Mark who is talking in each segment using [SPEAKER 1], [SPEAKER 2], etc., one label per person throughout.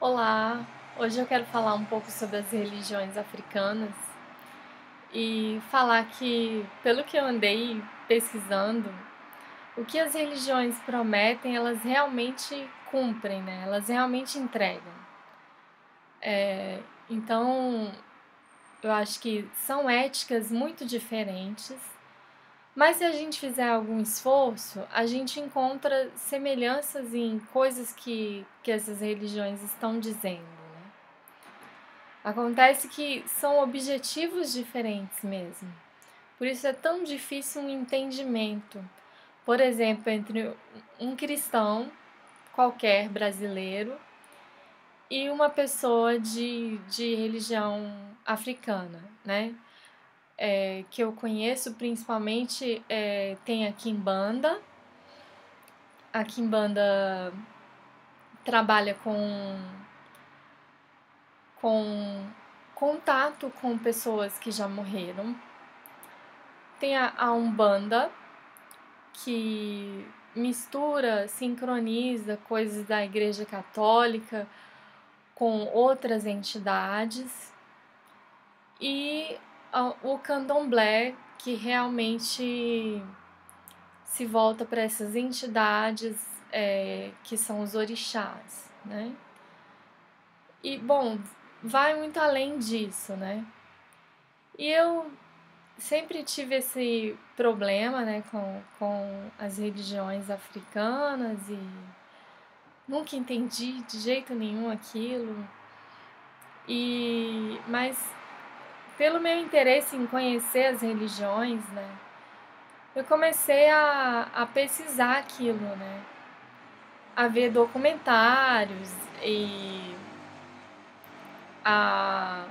[SPEAKER 1] Olá, hoje eu quero falar um pouco sobre as religiões africanas e falar que, pelo que eu andei pesquisando, o que as religiões prometem, elas realmente cumprem, né? Elas realmente entregam. Então, eu acho que são éticas muito diferentes, mas se a gente fizer algum esforço, a gente encontra semelhanças em coisas que essas religiões estão dizendo, né? Acontece que são objetivos diferentes mesmo. Por isso é tão difícil um entendimento. Por exemplo, entre um cristão qualquer brasileiro e uma pessoa de religião africana, né? Que eu conheço principalmente tem a Kimbanda. A Kimbanda trabalha com contato com pessoas que já morreram. Tem a Umbanda, que mistura, sincroniza coisas da Igreja Católica com outras entidades, e o Candomblé, que realmente se volta para essas entidades que são os orixás, né? E, bom, vai muito além disso, né? E eu sempre tive esse problema, né, com as religiões africanas e nunca entendi de jeito nenhum aquilo. Mas pelo meu interesse em conhecer as religiões, né, eu comecei a pesquisar aquilo, né, a ver documentários e a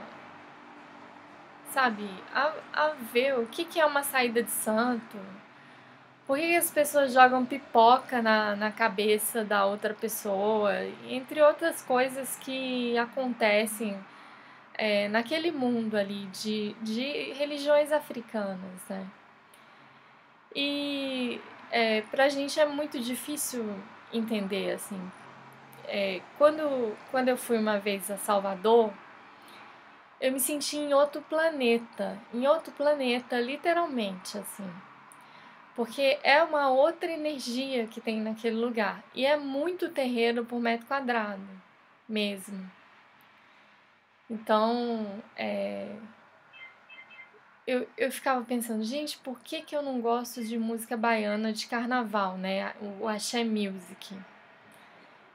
[SPEAKER 1] sabe, a ver o que é uma saída de santo. Por que as pessoas jogam pipoca na cabeça da outra pessoa? Entre outras coisas que acontecem naquele mundo ali de religiões africanas, né? E pra gente é muito difícil entender, assim. Quando eu fui uma vez a Salvador, eu me senti em outro planeta, literalmente, assim. Porque é uma outra energia que tem naquele lugar. E é muito terreno por metro quadrado, mesmo. Então, eu ficava pensando, gente, por que eu não gosto de música baiana de carnaval, né? O axé music.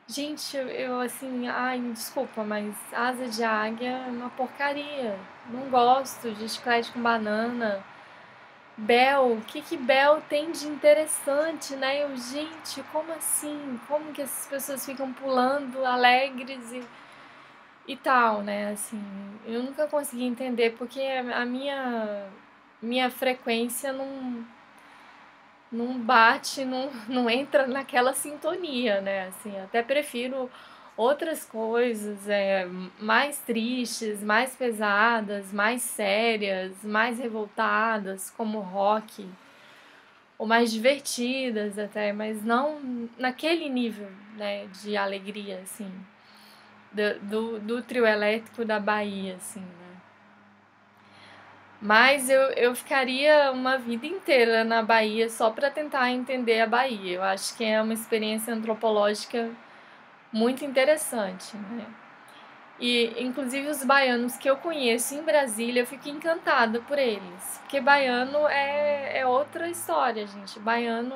[SPEAKER 1] Gente, eu assim, ai, me desculpa, mas asa de águia é uma porcaria. Não gosto de chiclete com banana. Bel, o que Bel tem de interessante, né? Gente, como assim? Como que essas pessoas ficam pulando alegres e tal, né? Assim, eu nunca consegui entender porque a minha frequência não bate, não entra naquela sintonia, né? Assim, até prefiro outras coisas mais tristes, mais pesadas, mais sérias, mais revoltadas, como rock, ou mais divertidas até, mas não naquele nível, né, de alegria, assim, do trio elétrico da Bahia, assim, né. Mas eu ficaria uma vida inteira na Bahia só para tentar entender a Bahia. Eu acho que é uma experiência antropológica muito interessante, né. E, inclusive, os baianos que eu conheço em Brasília, eu fico encantada por eles. Porque baiano é outra história, gente. Baiano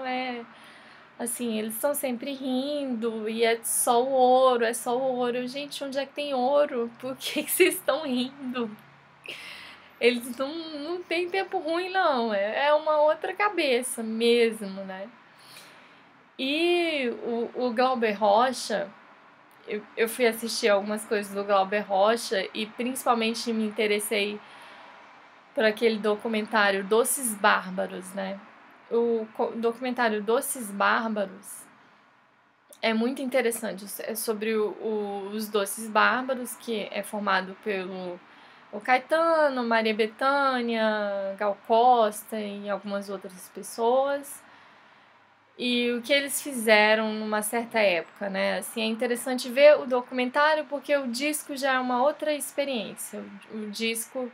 [SPEAKER 1] assim, eles estão sempre rindo e é só o ouro, é só o ouro. Gente, onde é que tem ouro? Por que vocês estão rindo? Eles não têm tempo ruim, não. É uma outra cabeça mesmo, né? E o Glauber Rocha, eu fui assistir algumas coisas do Glauber Rocha e principalmente me interessei por aquele documentário Doces Bárbaros, né? O documentário Doces Bárbaros é muito interessante. É sobre os Doces Bárbaros, que é formado pelo o Caetano, Maria Bethânia, Gal Costa e algumas outras pessoas. e o que eles fizeram numa certa época, né? Assim, é interessante ver o documentário porque o disco já é uma outra experiência. O disco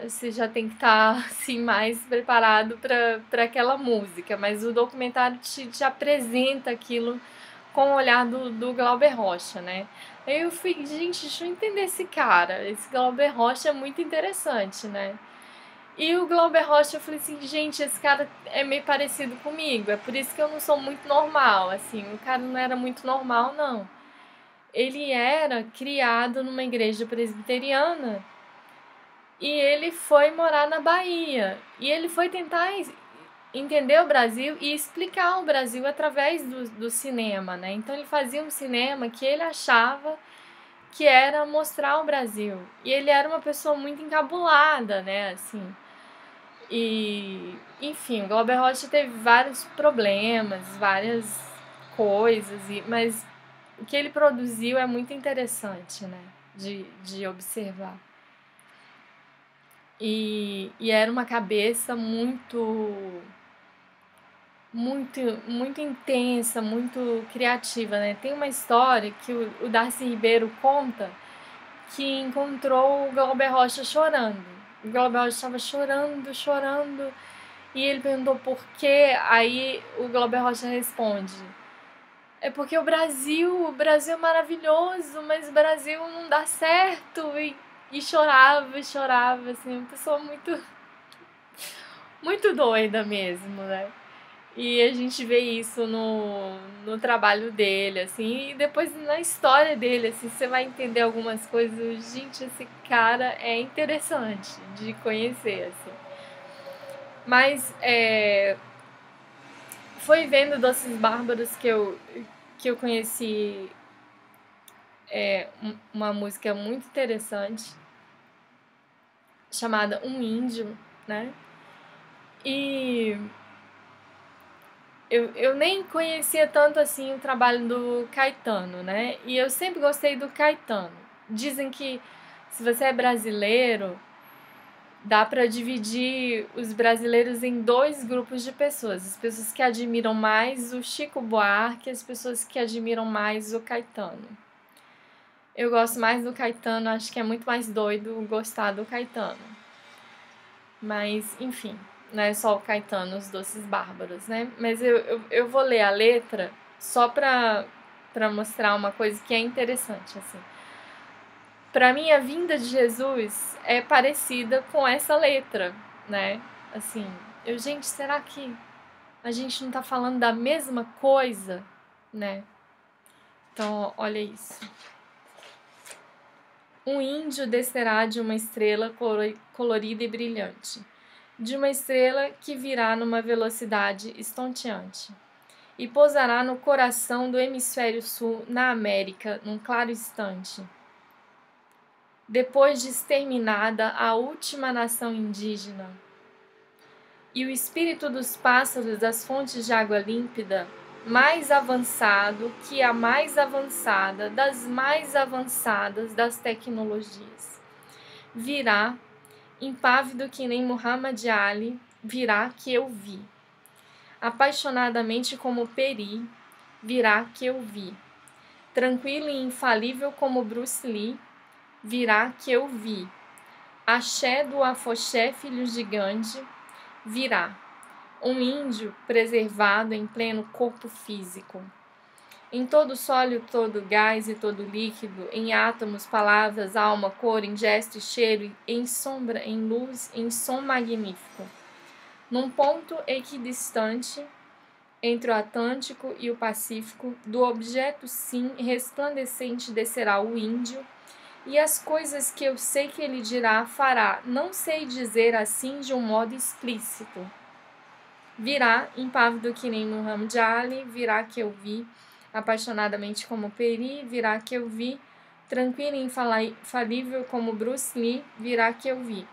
[SPEAKER 1] você já tem que estar assim, mais preparado para aquela música, mas o documentário te apresenta aquilo com o olhar do Glauber Rocha, né? Aí eu fui, gente, deixa eu entender esse cara. Esse Glauber Rocha é muito interessante, né? E o Glauber Rocha, eu falei assim, gente, esse cara é meio parecido comigo, é por isso que eu não sou muito normal, assim, o cara não era muito normal, não. Ele era criado numa igreja presbiteriana e ele foi morar na Bahia. E ele foi tentar entender o Brasil e explicar o Brasil através do cinema, né? Então ele fazia um cinema que ele achava que era mostrar o Brasil. E ele era uma pessoa muito encabulada, né? Assim, e, enfim, o Glauber Rocha teve vários problemas, várias coisas, mas o que ele produziu é muito interessante, né? De observar. E era uma cabeça muito intensa, muito criativa, né? Tem uma história que o Darcy Ribeiro conta que encontrou o Glauber Rocha chorando. O Glauber Rocha estava chorando, e ele perguntou por quê. Aí o Glauber Rocha responde: é porque o Brasil é maravilhoso, mas o Brasil não dá certo. E chorava, assim, uma pessoa muito doida mesmo, né? E a gente vê isso no trabalho dele, assim, e depois na história dele, assim, você vai entender algumas coisas. Gente, esse cara é interessante de conhecer, assim. Mas foi vendo Doces Bárbaros que eu conheci uma música muito interessante chamada Um Índio, né? E eu nem conhecia tanto assim o trabalho do Caetano, né? E eu sempre gostei do Caetano. Dizem que se você é brasileiro, dá para dividir os brasileiros em dois grupos de pessoas: as pessoas que admiram mais o Chico Buarque e as pessoas que admiram mais o Caetano. Eu gosto mais do Caetano, acho que é muito mais doido gostar do Caetano. Mas, enfim, não é só o Caetano, os Doces Bárbaros, né? Mas eu vou ler a letra só pra mostrar uma coisa que é interessante, assim. Pra mim, a vinda de Jesus é parecida com essa letra, né? Assim, gente, será que a gente não tá falando da mesma coisa, né? Então, olha isso. Um índio descerá de uma estrela colorida e brilhante, de uma estrela que virá numa velocidade estonteante, e pousará no coração do hemisfério sul, na América, num claro instante. Depois de exterminada a última nação indígena, e o espírito dos pássaros das fontes de água límpida, mais avançado que a mais avançada das mais avançadas das tecnologias, virá, impávido que nem Muhammad Ali, virá que eu vi. Apaixonadamente como Peri, virá que eu vi. Tranquilo e infalível como Bruce Lee, virá que eu vi. Axé do Afoxé, filho de Gandhi, virá. Um índio preservado em pleno corpo físico. Em todo sólido, todo gás e todo líquido, em átomos, palavras, alma, cor, em gesto e cheiro, em sombra, em luz, em som magnífico. Num ponto equidistante entre o Atlântico e o Pacífico, do objeto sim resplandecente descerá o índio, e as coisas que eu sei que ele dirá, fará, não sei dizer assim de um modo explícito. Virá, impávido que nem Muhammad Ali, virá que eu vi, apaixonadamente como Peri, virá que eu vi, tranquilo e infalível como Bruce Lee, virá que eu vi.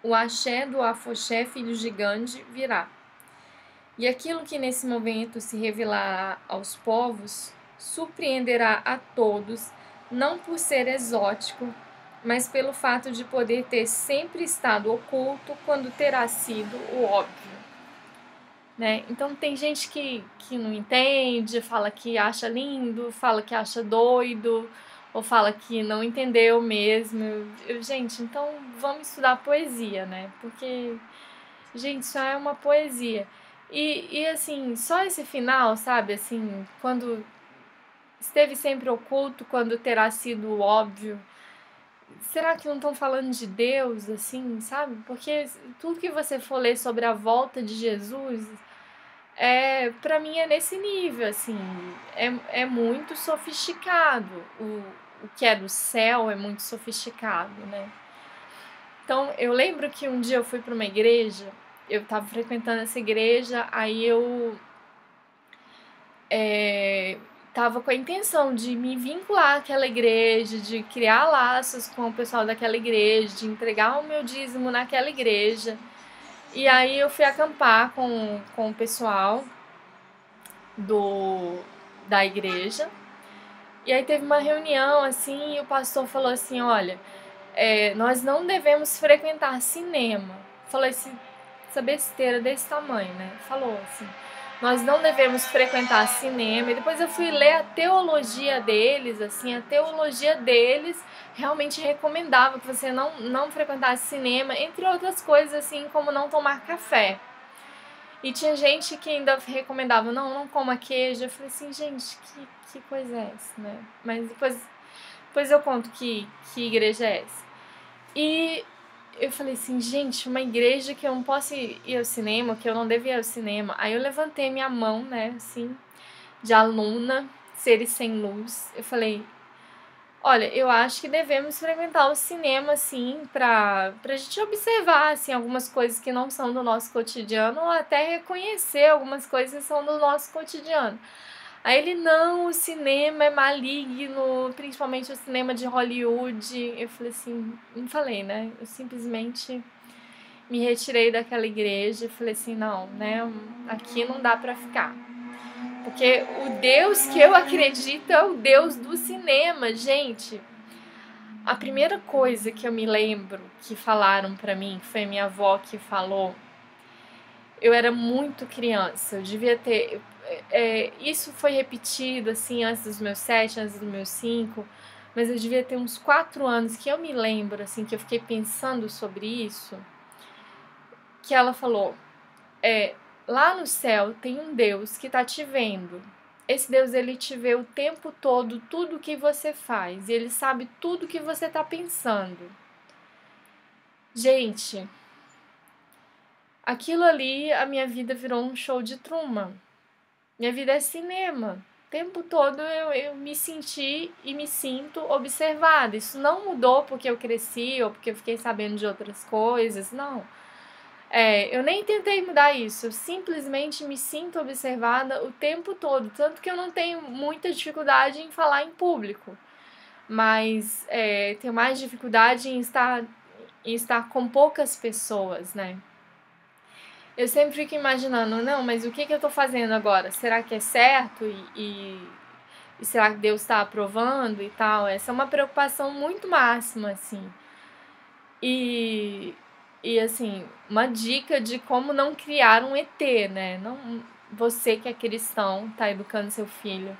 [SPEAKER 1] O axé do Afoxé, filho de Gandhi, virá. E aquilo que nesse momento se revelará aos povos, surpreenderá a todos, não por ser exótico, mas pelo fato de poder ter sempre estado oculto quando terá sido o óbvio. né? Então tem gente que não entende, fala que acha lindo, fala que acha doido, ou fala que não entendeu mesmo. Gente, então vamos estudar poesia, né? Porque, gente, isso é uma poesia. E assim, só esse final, sabe? Assim, quando esteve sempre oculto, quando terá sido óbvio. Será que não estão falando de Deus, assim, sabe? Porque tudo que você for ler sobre a volta de Jesus, para mim é nesse nível, assim, é muito sofisticado. O que é do céu é muito sofisticado, né? Então, eu lembro que um dia eu fui para uma igreja, eu estava frequentando essa igreja, aí eu tava com a intenção de me vincular àquela igreja, de criar laços com o pessoal daquela igreja, de entregar o meu dízimo naquela igreja. E aí eu fui acampar com o pessoal da igreja. E aí teve uma reunião, assim, e o pastor falou assim, olha, nós não devemos frequentar cinema. Falei assim, essa besteira desse tamanho, né? Falou assim, nós não devemos frequentar cinema. E depois eu fui ler a teologia deles, assim, a teologia deles realmente recomendava que você não frequentasse cinema, entre outras coisas, assim, como não tomar café. E tinha gente que ainda recomendava, não coma queijo. Eu falei assim, gente, que coisa é essa, né? Mas depois eu conto que igreja é essa. E eu falei assim, gente, uma igreja que eu não posso ir ao cinema, que eu não devo ir ao cinema. Aí eu levantei minha mão, né, assim, de aluna, seres sem luz. Eu falei, olha, eu acho que devemos frequentar o cinema, assim, pra gente observar, assim, algumas coisas que não são do nosso cotidiano, ou até reconhecer algumas coisas que são do nosso cotidiano. Aí ele, não, o cinema é maligno, principalmente o cinema de Hollywood. Eu falei assim, não falei, né? Eu simplesmente me retirei daquela igreja e falei assim, não, né? Aqui não dá pra ficar. Porque o Deus que eu acredito é o Deus do cinema, gente. A primeira coisa que eu me lembro que falaram pra mim, que foi minha avó que falou, eu era muito criança, eu devia ter... isso foi repetido, assim, antes dos meus 7, antes dos meus 5, mas eu devia ter uns 4 anos, que eu me lembro, assim, que eu fiquei pensando sobre isso, que ela falou, lá no céu tem um Deus que tá te vendo. Esse Deus, ele te vê o tempo todo, tudo que você faz, e ele sabe tudo que você tá pensando. Gente, aquilo ali, a minha vida virou um show de Truman. Minha vida é cinema. O tempo todo eu me senti e me sinto observada. Isso não mudou porque eu cresci ou porque eu fiquei sabendo de outras coisas, não. Eu nem tentei mudar isso, eu simplesmente me sinto observada o tempo todo. Tanto que eu não tenho muita dificuldade em falar em público, mas tenho mais dificuldade em estar com poucas pessoas, né? Eu sempre fico imaginando, não, mas o que eu tô fazendo agora? Será que é certo? E será que Deus está aprovando e tal? Essa é uma preocupação muito máxima, assim. E assim, uma dica de como não criar um ET, né? Não, você que é cristão, tá educando seu filho.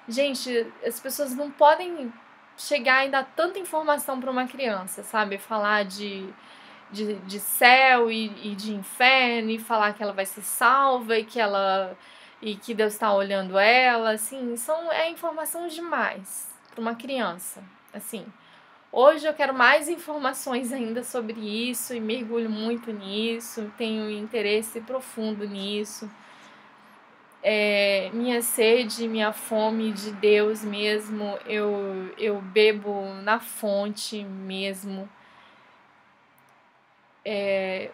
[SPEAKER 1] Gente, as pessoas não podem chegar e dar tanta informação para uma criança, sabe? Falar de céu e de inferno, e falar que ela vai ser salva e que Deus está olhando ela, assim, é informação demais para uma criança, assim. Hoje eu quero mais informações ainda sobre isso e mergulho muito nisso, tenho interesse profundo nisso. Minha sede, minha fome de Deus mesmo, eu bebo na fonte mesmo.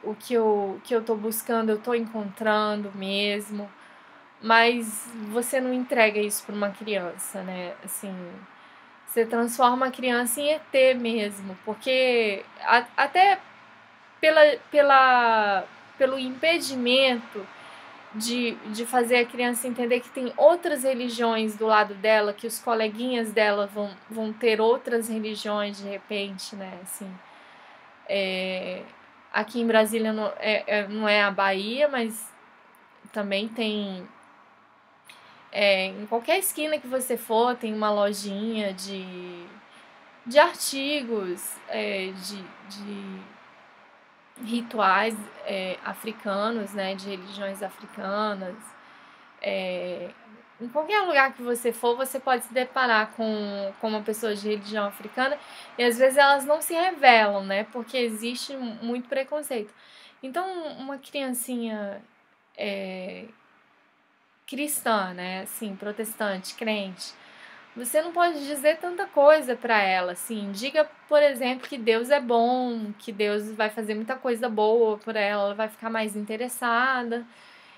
[SPEAKER 1] O que eu tô buscando, eu tô encontrando mesmo. Mas você não entrega isso para uma criança, né? Assim, você transforma a criança em ET mesmo, porque até pelo impedimento de fazer a criança entender que tem outras religiões do lado dela, que os coleguinhas dela vão ter outras religiões de repente, né? Assim, aqui em Brasília não é a Bahia, mas também tem, em qualquer esquina que você for, tem uma lojinha de artigos, de rituais africanos, né, de religiões africanas. Em qualquer lugar que você for, você pode se deparar com uma pessoa de religião africana, e às vezes elas não se revelam, né, porque existe muito preconceito. Então, uma criancinha cristã, né, assim, protestante, crente, você não pode dizer tanta coisa para ela, assim. Diga, por exemplo, que Deus é bom, que Deus vai fazer muita coisa boa por ela, ela vai ficar mais interessada.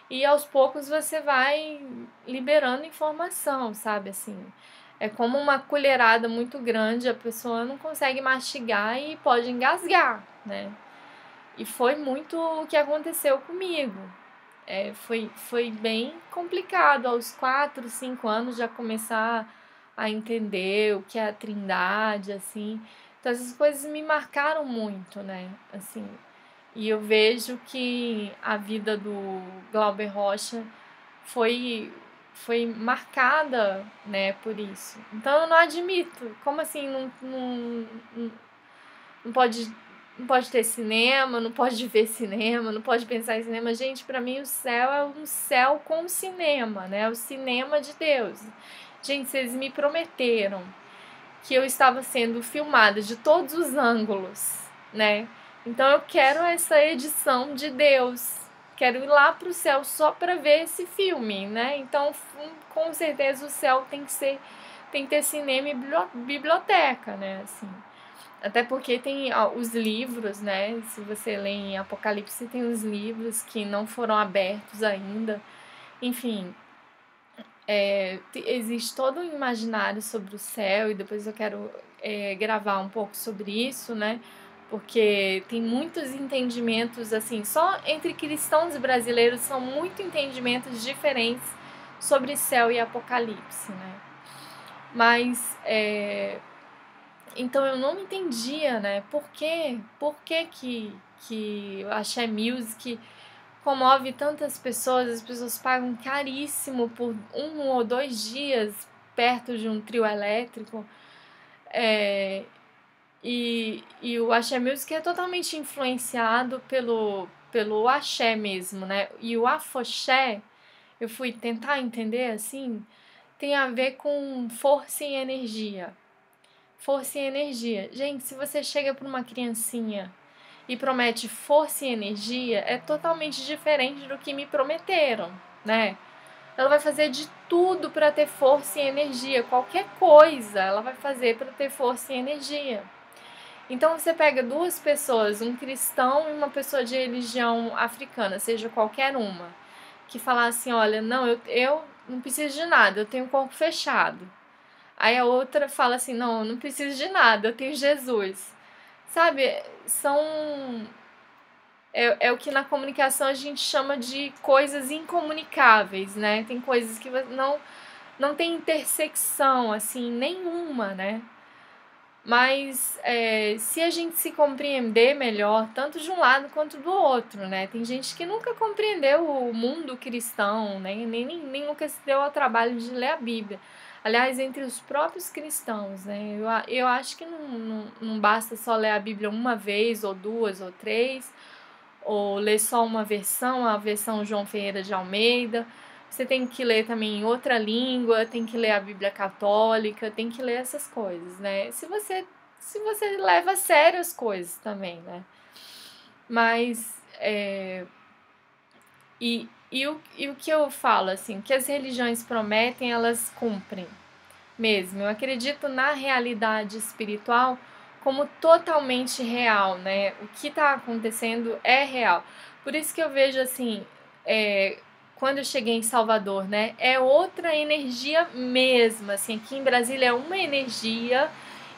[SPEAKER 1] E aos poucos você vai liberando informação, sabe, assim. É como uma colherada muito grande, a pessoa não consegue mastigar e pode engasgar, né? E foi muito o que aconteceu comigo. Foi bem complicado aos 4, 5 anos já começar a entender o que é a Trindade, assim. Então essas coisas me marcaram muito, né? Assim, e eu vejo que a vida do Glauber Rocha foi foi marcada, né, por isso. Então eu não admito. Como assim não pode não pode ter cinema, não pode ver cinema, não pode pensar em cinema. Gente, para mim o céu é um céu com cinema, né? O cinema de Deus. Gente, vocês me prometeram que eu estava sendo filmada de todos os ângulos, né? Então eu quero essa edição de Deus. Quero ir lá pro céu só para ver esse filme, né? Então, com certeza o céu tem que ter cinema e biblioteca, né, assim. Até porque tem os livros, né? Se você lê em Apocalipse, tem os livros que não foram abertos ainda. Enfim, existe todo um imaginário sobre o céu, e depois eu quero gravar um pouco sobre isso, né? Porque tem muitos entendimentos, assim, só entre cristãos e brasileiros são muitos entendimentos diferentes sobre céu e Apocalipse, né? Mas, então eu não entendia, né? Por que o Axé Music comove tantas pessoas, as pessoas pagam caríssimo por 1 ou 2 dias perto de um trio elétrico. E o Axé Music é totalmente influenciado pelo axé mesmo, né? E o afoxé, eu fui tentar entender assim, tem a ver com força e energia. Força e energia. Gente, se você chega para uma criancinha e promete força e energia, é totalmente diferente do que me prometeram, né? Ela vai fazer de tudo para ter força e energia, qualquer coisa ela vai fazer para ter força e energia. Então você pega 2 pessoas, um cristão e uma pessoa de religião africana, seja qualquer uma, que falar assim, olha, não, eu não preciso de nada, eu tenho um corpo fechado. Aí a outra fala assim, não, eu não preciso de nada, eu tenho Jesus. Sabe, é o que na comunicação a gente chama de coisas incomunicáveis, né? Tem coisas que não tem intersecção, assim, nenhuma, né? Mas se a gente se compreender melhor, tanto de um lado quanto do outro, né? Tem gente que nunca compreendeu o mundo cristão, né? Nem nunca se deu ao trabalho de ler a Bíblia. Aliás, entre os próprios cristãos, né? Eu acho que não basta só ler a Bíblia uma vez, ou 2, ou 3, ou ler só uma versão, a versão João Ferreira de Almeida. Você tem que ler também em outra língua, tem que ler a Bíblia Católica, tem que ler essas coisas, né? Se você leva a sério as coisas também, né? Mas, e o que eu falo, assim, que as religiões prometem, elas cumprem mesmo. Eu acredito na realidade espiritual como totalmente real, né? O que está acontecendo é real. Por isso que eu vejo assim, quando eu cheguei em Salvador, né? É outra energia mesmo, assim. Aqui em Brasília é uma energia,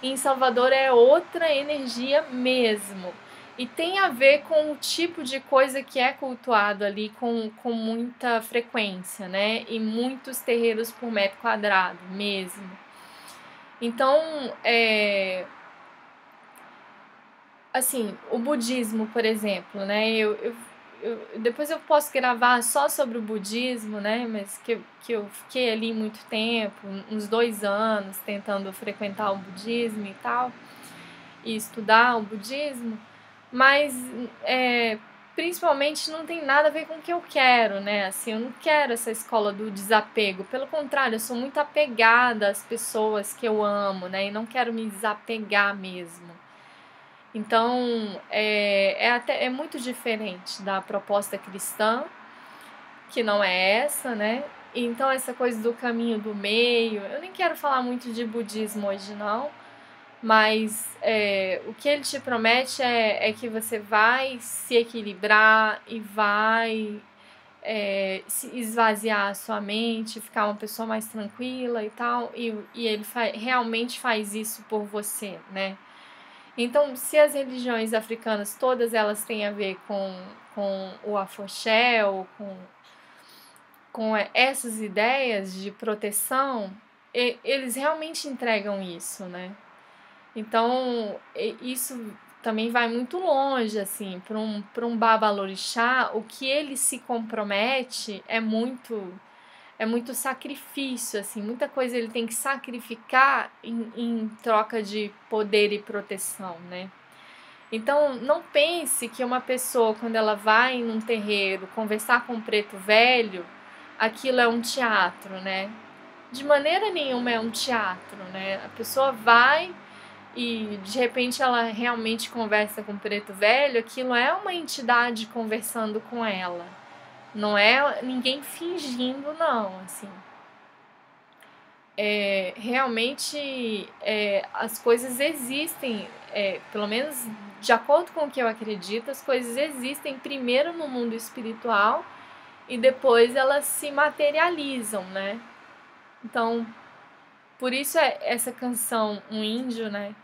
[SPEAKER 1] e em Salvador é outra energia mesmo. E tem a ver com o tipo de coisa que é cultuado ali com muita frequência, né? E muitos terreiros por metro quadrado mesmo. Então, assim, o budismo, por exemplo, né? depois eu posso gravar só sobre o budismo, né? Mas que eu fiquei ali muito tempo, uns 2 anos, tentando frequentar o budismo e tal, e estudar o budismo, mas principalmente não tem nada a ver com o que eu quero, né? Assim, eu não quero essa escola do desapego. Pelo contrário, eu sou muito apegada às pessoas que eu amo, né? E não quero me desapegar mesmo. Então, é muito diferente da proposta cristã, que não é essa, né? Então, essa coisa do caminho do meio, eu nem quero falar muito de budismo hoje, não, mas o que ele te promete é que você vai se equilibrar e vai se esvaziar a sua mente, ficar uma pessoa mais tranquila e tal, e ele realmente faz isso por você, né? Então, se as religiões africanas, todas elas têm a ver com o afoxé, ou com essas ideias de proteção, eles realmente entregam isso, né? Então, isso também vai muito longe, assim, para um babalorixá, o que ele se compromete é muito sacrifício, assim, muita coisa ele tem que sacrificar em troca de poder e proteção, né? Então, não pense que uma pessoa, quando ela vai num terreiro conversar com um preto velho, aquilo é um teatro, né? De maneira nenhuma é um teatro, né? A pessoa vai e de repente ela realmente conversa com o preto velho, aquilo é uma entidade conversando com ela. Não é ninguém fingindo, não, assim. Realmente as coisas existem, pelo menos de acordo com o que eu acredito, as coisas existem primeiro no mundo espiritual e depois elas se materializam, né? Então, por isso essa canção, Um Índio, né?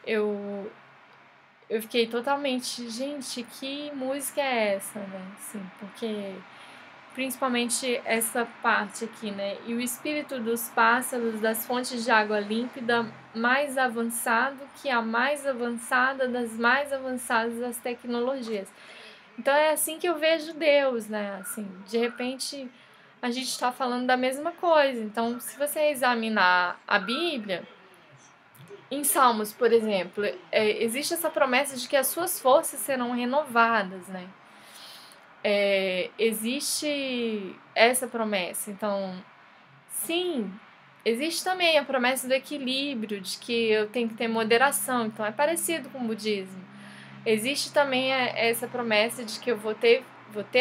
[SPEAKER 1] Eu fiquei totalmente, gente, que música é essa, né? Assim, porque principalmente essa parte aqui, né? E o espírito dos pássaros das fontes de água límpida, mais avançado que a mais avançada das mais avançadas das tecnologias. Então é assim que eu vejo Deus, né? Assim, de repente a gente está falando da mesma coisa. Então, se você examinar a Bíblia, em Salmos, por exemplo, existe essa promessa de que as suas forças serão renovadas, né? Existe essa promessa. Então, sim, existe também a promessa do equilíbrio, de que eu tenho que ter moderação. Então, é parecido com o budismo. Existe também essa promessa de que eu vou ter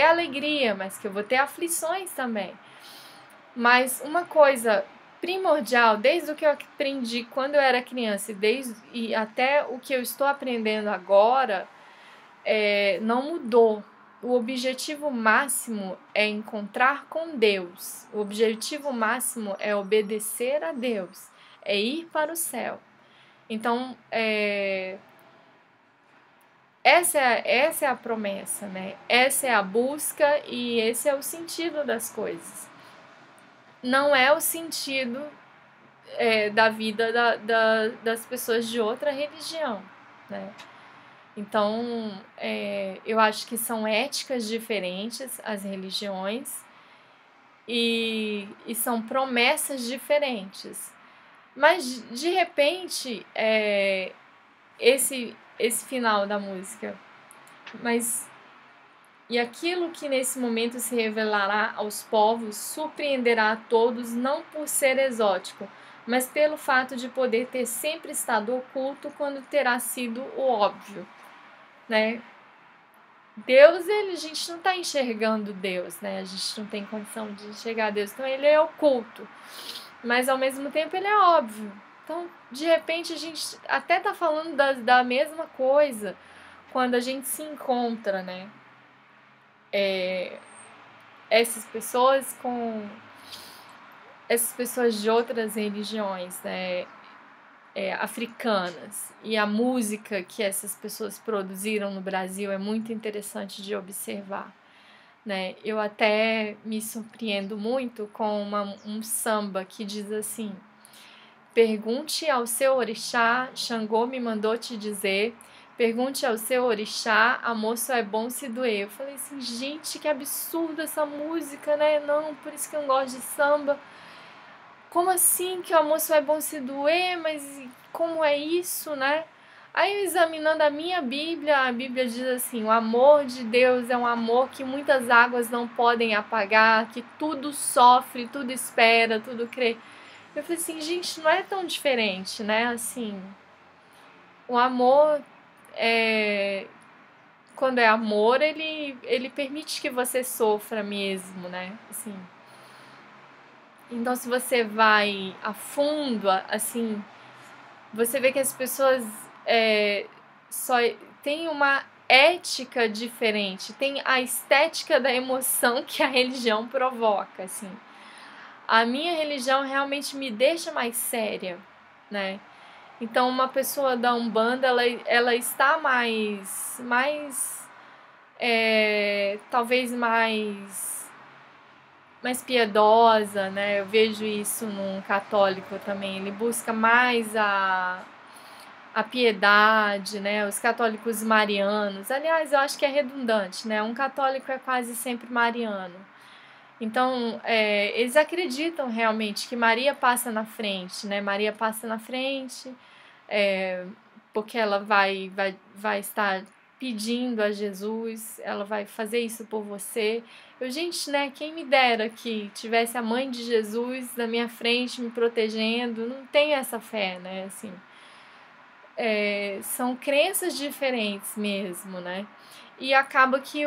[SPEAKER 1] alegria, mas que eu vou ter aflições também. Mas uma coisa primordial, desde o que eu aprendi quando eu era criança e até o que eu estou aprendendo agora, não mudou. O objetivo máximo é encontrar com Deus. O objetivo máximo é obedecer a Deus, é ir para o céu. Então, essa é a promessa, né? Essa é a busca e esse é o sentido das coisas. Não é o sentido da vida das pessoas de outra religião, né? Então, eu acho que são éticas diferentes as religiões e são promessas diferentes. Mas, de repente, esse final da música, e aquilo que nesse momento se revelará aos povos surpreenderá a todos, não por ser exótico, mas pelo fato de poder ter sempre estado oculto quando terá sido o óbvio, né? Deus, a gente não está enxergando Deus, né? A gente não tem condição de enxergar Deus, então ele é oculto, mas ao mesmo tempo ele é óbvio. Então, de repente, a gente até tá falando da mesma coisa quando a gente se encontra, né? Essas pessoas de outras religiões, né? Africanas, e a música que essas pessoas produziram no Brasil é muito interessante de observar, né? Eu até me surpreendo muito com um samba que diz assim: pergunte ao seu orixá, Xangô me mandou te dizer Pergunte ao seu orixá, amor só é bom se doer. Eu falei assim, gente, que absurdo essa música, né? Não, por isso que eu não gosto de samba. Como assim que o amor só é bom se doer? Mas como é isso, né? Aí, eu examinando a minha Bíblia, a Bíblia diz assim, o amor de Deus é um amor que muitas águas não podem apagar, que tudo sofre, tudo espera, tudo crê. Eu falei assim, gente, não é tão diferente, né? Assim, o amor, é, quando é amor, ele permite que você sofra mesmo, né? Assim, então, se você vai a fundo, assim, você vê que as pessoas só têm uma ética diferente, tem a estética da emoção que a religião provoca, assim. A minha religião realmente me deixa mais séria, né? Então, uma pessoa da Umbanda, ela está talvez mais piedosa, né? Eu vejo isso num católico também. Ele busca mais a piedade, né? Os católicos marianos. Aliás, eu acho que é redundante, né? Um católico é quase sempre mariano. Então, eles acreditam realmente que Maria passa na frente, né? Maria passa na frente, porque ela vai estar pedindo a Jesus, ela vai fazer isso por você. Gente, né, quem me dera que tivesse a mãe de Jesus na minha frente me protegendo, não tenho essa fé, né, assim. São crenças diferentes mesmo, né, e acaba que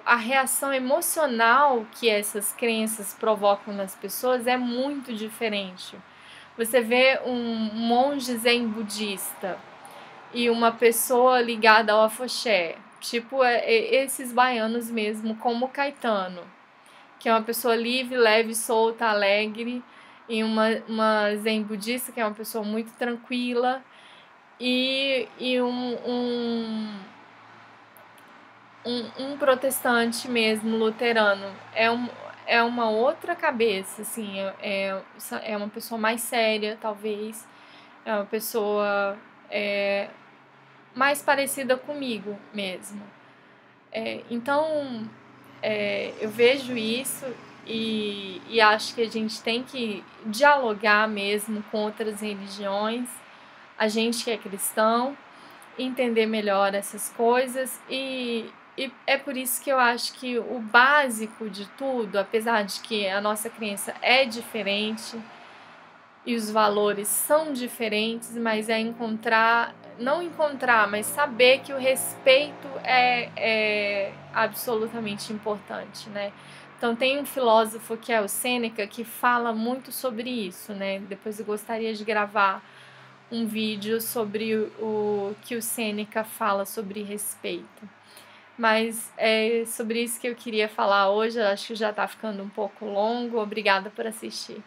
[SPEAKER 1] a reação emocional que essas crenças provocam nas pessoas é muito diferente. Você vê um monge zen budista e uma pessoa ligada ao afoxé, tipo esses baianos mesmo, como Caetano, que é uma pessoa livre, leve, solta, alegre, e uma zen budista, que é uma pessoa muito tranquila, e um protestante mesmo, luterano. É uma outra cabeça, assim, é uma pessoa mais séria, talvez, é uma pessoa mais parecida comigo mesmo. Então, eu vejo isso e acho que a gente tem que dialogar mesmo com outras religiões, a gente que é cristão, entender melhor essas coisas e é por isso que eu acho que o básico de tudo, apesar de que a nossa crença é diferente e os valores são diferentes, mas não encontrar, mas saber que o respeito é absolutamente importante, né? Então tem um filósofo que é o Sêneca que fala muito sobre isso, né? Depois eu gostaria de gravar um vídeo sobre o que o Sêneca fala sobre respeito. Mas é sobre isso que eu queria falar hoje, eu acho que já está ficando um pouco longo. Obrigada por assistir.